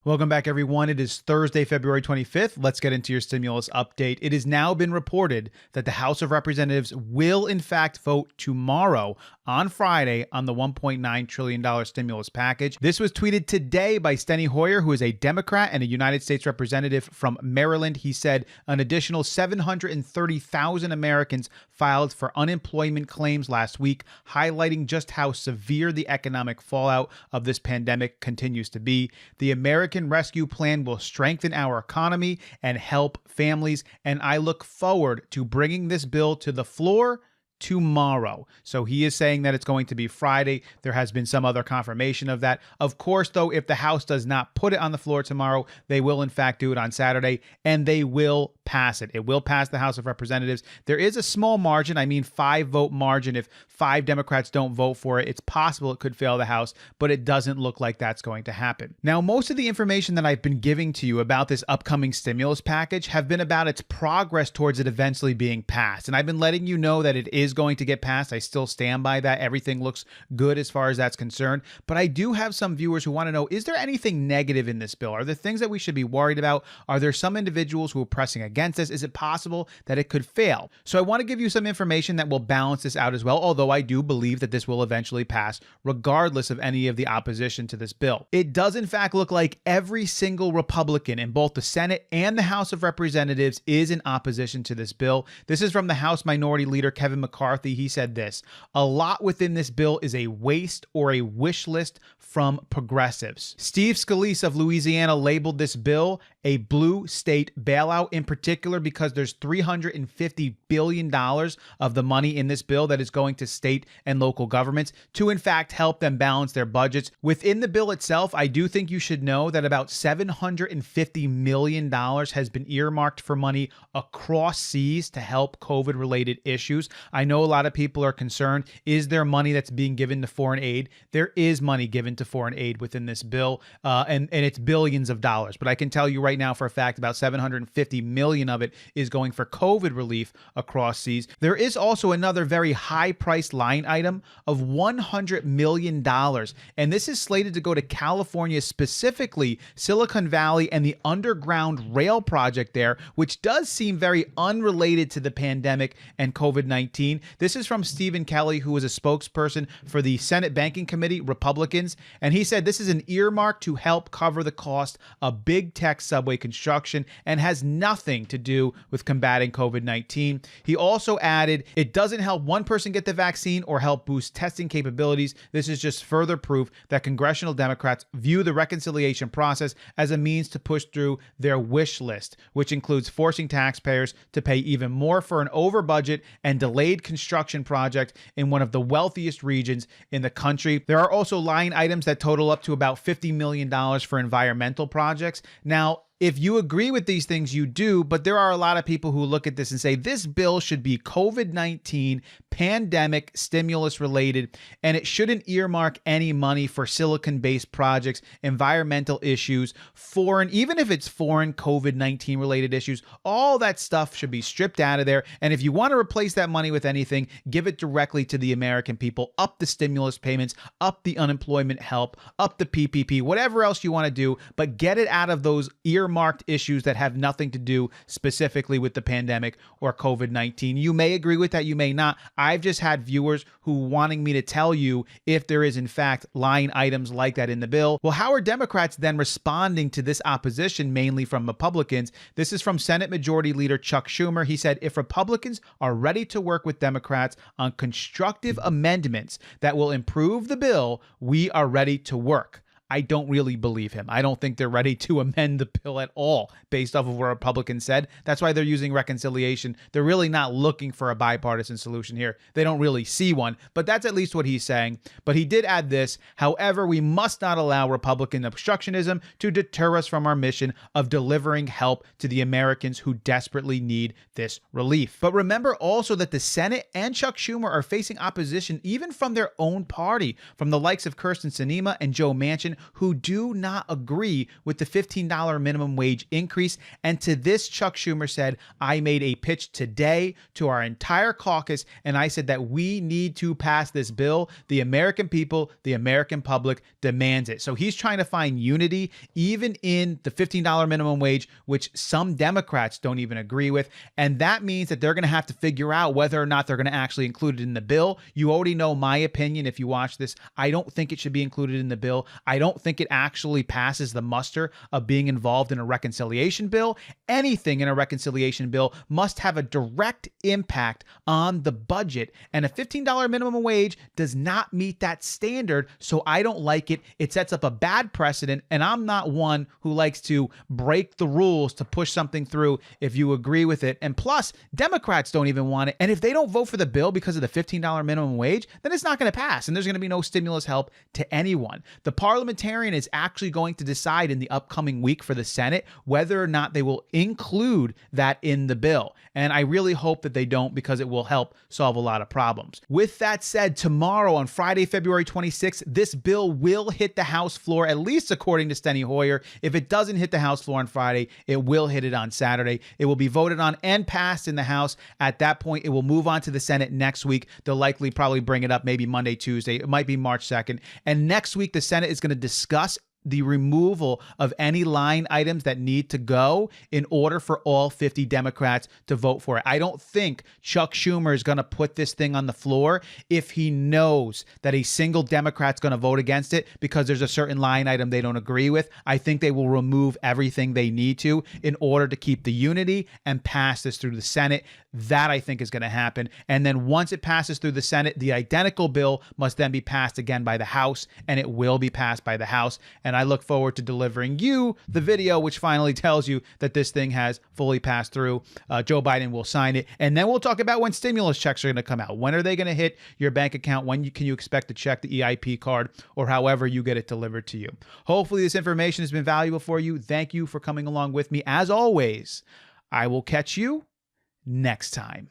Welcome back, everyone. It is Thursday, February 25th. Let's get into your stimulus update. It has now been reported that the House of Representatives will, in fact, vote tomorrow on Friday on the $1.9 trillion stimulus package. This was tweeted today by Steny Hoyer, who is a Democrat and a United States representative from Maryland. He said an additional 730,000 Americans filed for unemployment claims last week, highlighting just how severe the economic fallout of this pandemic continues to be. The American Rescue Plan will strengthen our economy and help families, and I look forward to bringing this bill to the floor tomorrow. So he is saying that it's going to be Friday. There has been some other confirmation of that. Of course, though, if the House does not put it on the floor tomorrow, they will in fact do it on Saturday, and they will pass it. It will pass the House of Representatives. There is a small margin, 5-vote margin. If 5 Democrats don't vote for it, it's possible it could fail the House, but it doesn't look like that's going to happen. Now, most of the information that I've been giving to you about this upcoming stimulus package have been about its progress towards it eventually being passed. And I've been letting you know that it is going to get passed. I still stand by that. Everything looks good as far as that's concerned. But I do have some viewers who want to know, is there anything negative in this bill? Are there things that we should be worried about? Are there some individuals who are pressing against this? Is it possible that it could fail? So I want to give you some information that will balance this out as well, although I do believe that this will eventually pass regardless of any of the opposition to this bill. It does in fact look like every single Republican in both the Senate and the House of Representatives is in opposition to this bill. This is from the House Minority Leader Kevin McCarthy. He said this: a lot within this bill is a waste or a wish list from progressives. Steve Scalise of Louisiana labeled this bill a blue state bailout, in particular because there's $350 billion of the money in this bill that is going to state and local governments to in fact help them balance their budgets. Within the bill itself, I do think you should know that about $750 million has been earmarked for money across seas to help COVID-related issues. I know a lot of people are concerned, is there money that's being given to foreign aid? There is money given to foreign aid within this bill, and it's billions of dollars. But I can tell you right now for a fact about $750 million of it is going for COVID relief across seas. There is also another very high-priced line item of $100 million, and this is slated to go to California, specifically Silicon Valley and the underground rail project there, which does seem very unrelated to the pandemic and COVID-19. This is from Stephen Kelly, who is a spokesperson for the Senate Banking Committee, Republicans, and he said this is an earmark to help cover the cost of big tech subway construction and has nothing to do with combating COVID-19. He also added, it doesn't help one person get the vaccine or help boost testing capabilities. This is just further proof that congressional Democrats view the reconciliation process as a means to push through their wish list, which includes forcing taxpayers to pay even more for an over budget and delayed construction project in one of the wealthiest regions in the country. There are also line items that total up to about $50 million for environmental projects. Now, if you agree with these things, you do, but there are a lot of people who look at this and say this bill should be COVID-19 pandemic stimulus related, and it shouldn't earmark any money for silicon-based projects, environmental issues, foreign, even if it's foreign COVID-19 related issues, all that stuff should be stripped out of there. And if you want to replace that money with anything, give it directly to the American people, up the stimulus payments, up the unemployment help, up the PPP, whatever else you want to do, but get it out of those earmarked issues that have nothing to do specifically with the pandemic or COVID-19. You may agree with that, you may not. I've just had viewers who wanting me to tell you if there is in fact line items like that in the bill. Well, how are Democrats then responding to this opposition, mainly from Republicans? This is from Senate Majority Leader Chuck Schumer. He said, if Republicans are ready to work with Democrats on constructive amendments that will improve the bill, we are ready to work. I don't really believe him. I don't think they're ready to amend the bill at all based off of what Republicans said. That's why they're using reconciliation. They're really not looking for a bipartisan solution here. They don't really see one, but that's at least what he's saying. But he did add this: however, we must not allow Republican obstructionism to deter us from our mission of delivering help to the Americans who desperately need this relief. But remember also that the Senate and Chuck Schumer are facing opposition even from their own party, from the likes of Kirsten Sinema and Joe Manchin, who do not agree with the $15 minimum wage increase. And to this, Chuck Schumer said, I made a pitch today to our entire caucus, and I said that we need to pass this bill. The American people, the American public demands it. So he's trying to find unity even in the $15 minimum wage, which some Democrats don't even agree with. And that means that they're going to have to figure out whether or not they're going to actually include it in the bill. You already know my opinion if you watch this. I don't think it should be included in the bill. I don't think it actually passes the muster of being involved in a reconciliation bill. Anything in a reconciliation bill must have a direct impact on the budget. And a $15 minimum wage does not meet that standard. So I don't like it. It sets up a bad precedent. And I'm not one who likes to break the rules to push something through if you agree with it. And plus, Democrats don't even want it. And if they don't vote for the bill because of the $15 minimum wage, then it's not going to pass. And there's going to be no stimulus help to anyone. The parliamentarian is actually going to decide in the upcoming week for the Senate whether or not they will include that in the bill. And I really hope that they don't, because it will help solve a lot of problems. With that said, tomorrow on Friday, February 26th, this bill will hit the House floor, at least according to Steny Hoyer. If it doesn't hit the House floor on Friday, it will hit it on Saturday. It will be voted on and passed in the House. At that point, it will move on to the Senate next week. They'll likely probably bring it up maybe Monday, Tuesday. It might be March 2nd. And next week, the Senate is going to discuss the removal of any line items that need to go in order for all 50 Democrats to vote for it. I don't think Chuck Schumer is going to put this thing on the floor if he knows that a single Democrat's going to vote against it because there's a certain line item they don't agree with. I think they will remove everything they need to in order to keep the unity and pass this through the Senate. That, I think, is going to happen. And then once it passes through the Senate, the identical bill must then be passed again by the House, and it will be passed by the House. And I look forward to delivering you the video which finally tells you that this thing has fully passed through. Joe Biden will sign it. And then we'll talk about when stimulus checks are going to come out. When are they going to hit your bank account? When can you expect to check the EIP card, or however you get it delivered to you? Hopefully this information has been valuable for you. Thank you for coming along with me. As always, I will catch you next time.